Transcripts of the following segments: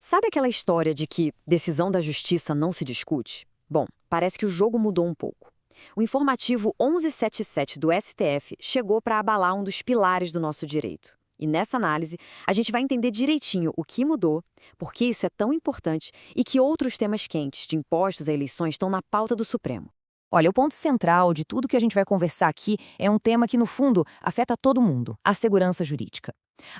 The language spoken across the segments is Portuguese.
Sabe aquela história de que decisão da justiça não se discute? Bom, parece que o jogo mudou um pouco. O informativo 1177 do STF chegou para abalar um dos pilares do nosso direito. E nessa análise, a gente vai entender direitinho o que mudou, por que isso é tão importante e que outros temas quentes de impostos a eleições estão na pauta do Supremo. Olha, o ponto central de tudo que a gente vai conversar aqui é um tema que, no fundo, afeta todo mundo: a segurança jurídica.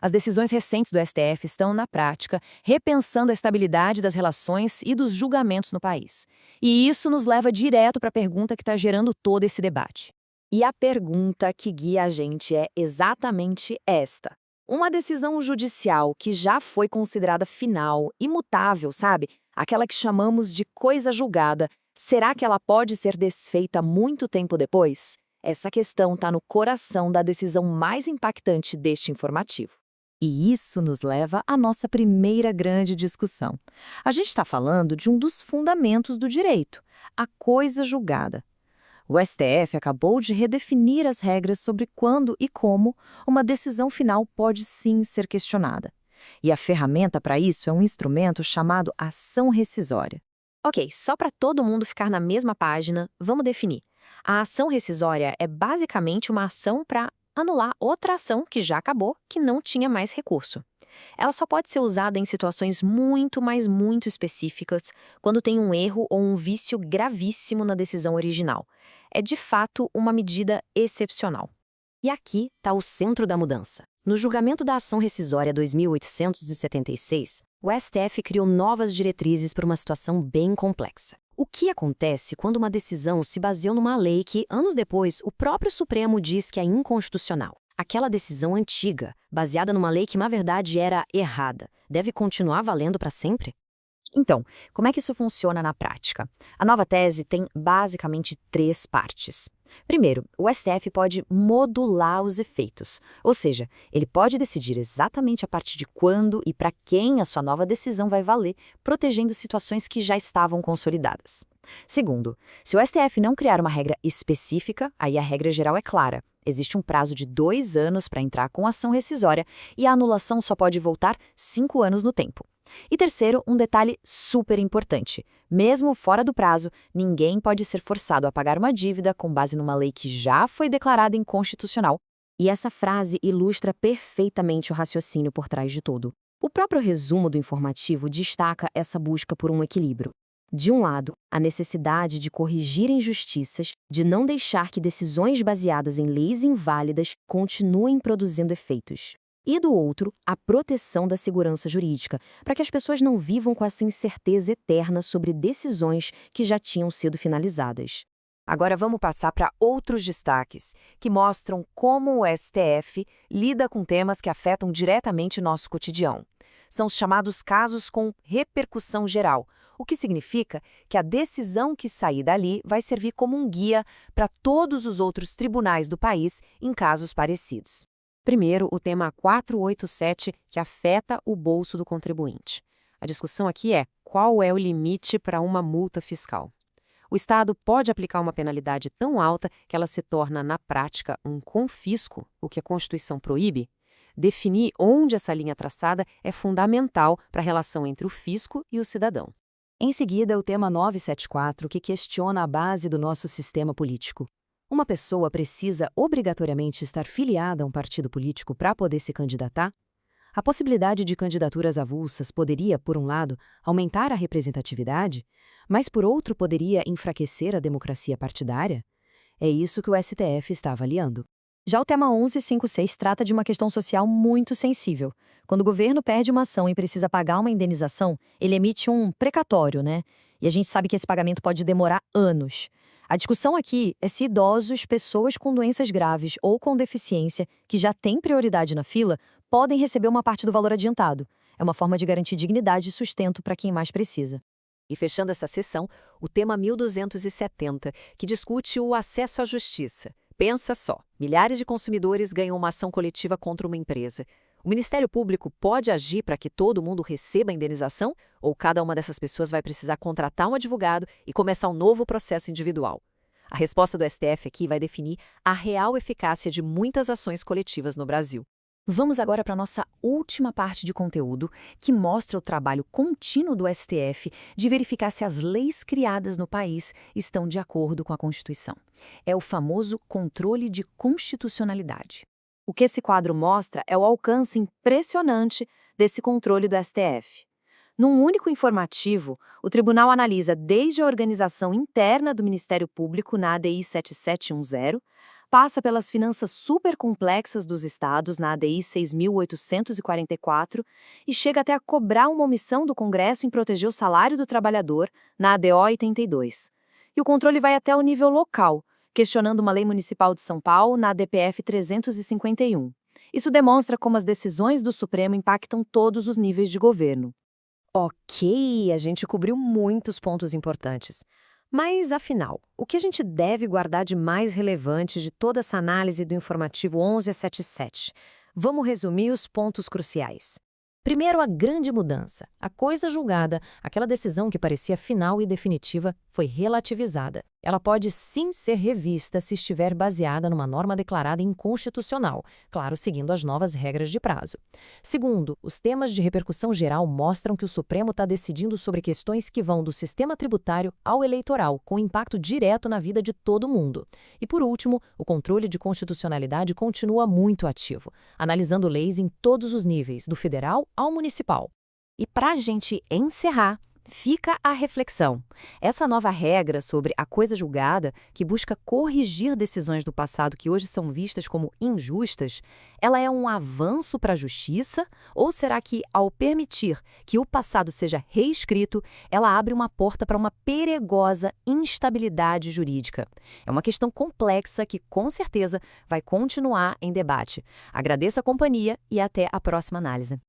As decisões recentes do STF estão, na prática, repensando a estabilidade das relações e dos julgamentos no país. E isso nos leva direto para a pergunta que está gerando todo esse debate. E a pergunta que guia a gente é exatamente esta. Uma decisão judicial que já foi considerada final, imutável, sabe? Aquela que chamamos de coisa julgada, será que ela pode ser desfeita muito tempo depois? Essa questão está no coração da decisão mais impactante deste informativo. E isso nos leva à nossa primeira grande discussão. A gente está falando de um dos fundamentos do direito, a coisa julgada. O STF acabou de redefinir as regras sobre quando e como uma decisão final pode sim ser questionada. E a ferramenta para isso é um instrumento chamado ação rescisória. Ok, só para todo mundo ficar na mesma página, vamos definir. A ação rescisória é basicamente uma ação para anular outra ação que já acabou, que não tinha mais recurso. Ela só pode ser usada em situações muito, mas muito específicas, quando tem um erro ou um vício gravíssimo na decisão original. É de fato uma medida excepcional. E aqui está o centro da mudança. No julgamento da ação rescisória 2876, o STF criou novas diretrizes para uma situação bem complexa. O que acontece quando uma decisão se baseou numa lei que, anos depois, o próprio Supremo diz que é inconstitucional? Aquela decisão antiga, baseada numa lei que, na verdade, era errada, deve continuar valendo para sempre? Então, como é que isso funciona na prática? A nova tese tem basicamente 3 partes. Primeiro, o STF pode modular os efeitos, ou seja, ele pode decidir exatamente a partir de quando e para quem a sua nova decisão vai valer, protegendo situações que já estavam consolidadas. Segundo, se o STF não criar uma regra específica, aí a regra geral é clara. Existe um prazo de 2 anos para entrar com ação rescisória e a anulação só pode voltar 5 anos no tempo. E terceiro, um detalhe super importante. Mesmo fora do prazo, ninguém pode ser forçado a pagar uma dívida com base numa lei que já foi declarada inconstitucional. E essa frase ilustra perfeitamente o raciocínio por trás de tudo. O próprio resumo do informativo destaca essa busca por um equilíbrio. De um lado, a necessidade de corrigir injustiças, de não deixar que decisões baseadas em leis inválidas continuem produzindo efeitos. E do outro, a proteção da segurança jurídica, para que as pessoas não vivam com essa incerteza eterna sobre decisões que já tinham sido finalizadas. Agora vamos passar para outros destaques, que mostram como o STF lida com temas que afetam diretamente nosso cotidiano. São os chamados casos com repercussão geral, o que significa que a decisão que sair dali vai servir como um guia para todos os outros tribunais do país em casos parecidos. Primeiro, o tema 487, que afeta o bolso do contribuinte. A discussão aqui é qual é o limite para uma multa fiscal. O Estado pode aplicar uma penalidade tão alta que ela se torna, na prática, um confisco, o que a Constituição proíbe? Definir onde essa linha é traçada é fundamental para a relação entre o fisco e o cidadão. Em seguida, o tema 974, que questiona a base do nosso sistema político. Uma pessoa precisa obrigatoriamente estar filiada a um partido político para poder se candidatar? A possibilidade de candidaturas avulsas poderia, por um lado, aumentar a representatividade, mas, por outro, poderia enfraquecer a democracia partidária? É isso que o STF está avaliando. Já o tema 1156 trata de uma questão social muito sensível. Quando o governo perde uma ação e precisa pagar uma indenização, ele emite um precatório, né? E a gente sabe que esse pagamento pode demorar anos. A discussão aqui é se idosos, pessoas com doenças graves ou com deficiência, que já têm prioridade na fila, podem receber uma parte do valor adiantado. É uma forma de garantir dignidade e sustento para quem mais precisa. E fechando essa sessão, o tema 1270, que discute o acesso à justiça. Pensa só, milhares de consumidores ganham uma ação coletiva contra uma empresa. O Ministério Público pode agir para que todo mundo receba a indenização? Ou cada uma dessas pessoas vai precisar contratar um advogado e começar um novo processo individual? A resposta do STF aqui vai definir a real eficácia de muitas ações coletivas no Brasil. Vamos agora para a nossa última parte de conteúdo, que mostra o trabalho contínuo do STF de verificar se as leis criadas no país estão de acordo com a Constituição. É o famoso controle de constitucionalidade. O que esse quadro mostra é o alcance impressionante desse controle do STF. Num único informativo, o tribunal analisa desde a organização interna do Ministério Público na ADI 7710, passa pelas finanças supercomplexas dos estados na ADI 6.844 e chega até a cobrar uma omissão do Congresso em proteger o salário do trabalhador na ADO 82. E o controle vai até o nível local, questionando uma lei municipal de São Paulo na ADPF 351. Isso demonstra como as decisões do Supremo impactam todos os níveis de governo. Ok, a gente cobriu muitos pontos importantes. Mas, afinal, o que a gente deve guardar de mais relevante de toda essa análise do informativo 1177? Vamos resumir os pontos cruciais. Primeiro, a grande mudança. A coisa julgada, aquela decisão que parecia final e definitiva, foi relativizada. Ela pode sim ser revista se estiver baseada numa norma declarada inconstitucional, claro, seguindo as novas regras de prazo. Segundo, os temas de repercussão geral mostram que o Supremo está decidindo sobre questões que vão do sistema tributário ao eleitoral, com impacto direto na vida de todo mundo. E por último, o controle de constitucionalidade continua muito ativo, analisando leis em todos os níveis, do federal ao municipal. E para a gente encerrar, fica a reflexão. Essa nova regra sobre a coisa julgada, que busca corrigir decisões do passado que hoje são vistas como injustas, ela é um avanço para a justiça? Ou será que, ao permitir que o passado seja reescrito, ela abre uma porta para uma perigosa instabilidade jurídica? É uma questão complexa que, com certeza, vai continuar em debate. Agradeço a companhia e até a próxima análise.